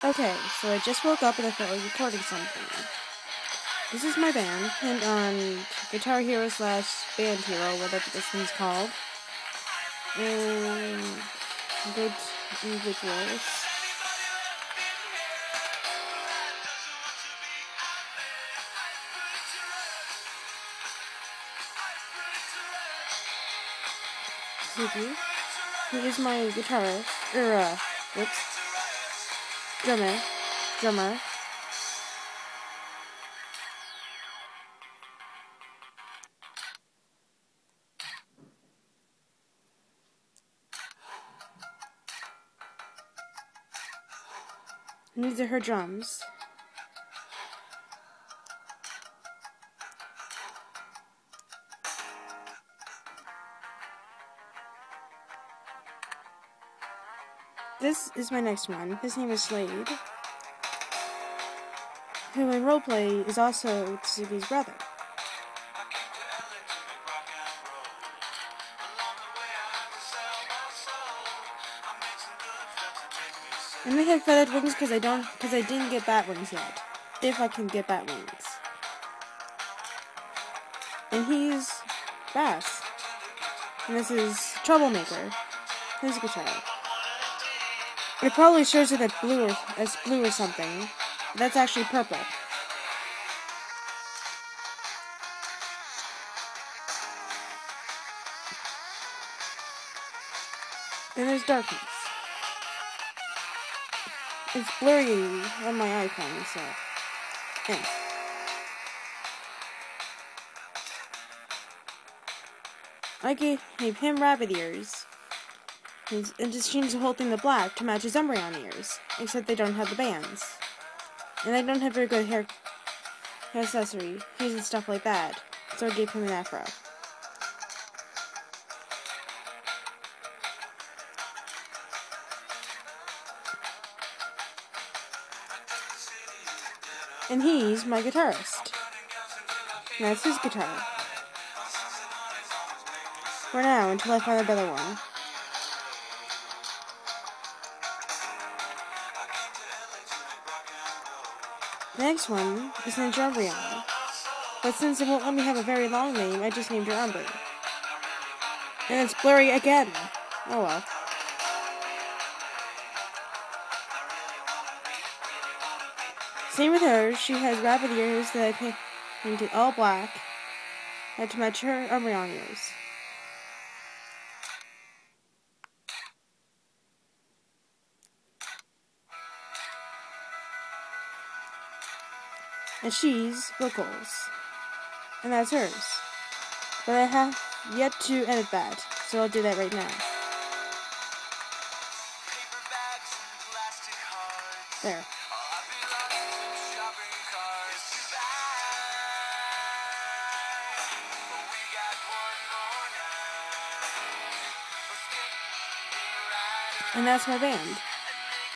Okay, so I just woke up and I felt like recording something. This is my band, and on Guitar Hero / Band Hero, whatever this thing's called. And good individuals. Suki. He is my guitarist, drummer. And these are her drums. This is my next one. His name is Slade, who in roleplay is also Tsuki's brother. And they have feathered wings because I didn't get bat wings yet. If I can get bat wings. And he's Bass. And this is Troublemaker. His guitar. It probably shows it as blue or something. But that's actually purple. And there's darkness. It's blurry on my iPhone, so. Yeah. I gave him rabbit ears. And just changed the whole thing to black to match his Umbreon ears. Except they don't have the bands. And I don't have very good hair accessories and stuff like that. So I gave him an afro. And he's my guitarist. And that's his guitar. For now, until I find a better one. The next one is named Umbreon. But since it won't let me have a very long name, I just named her Umber. And it's blurry again. Oh well. Same with her, she has rabbit ears that I painted all black to match her Umbreon ears. And she's vocals. And that's hers. But I have yet to edit that, so I'll do that right now. There. And that's my band.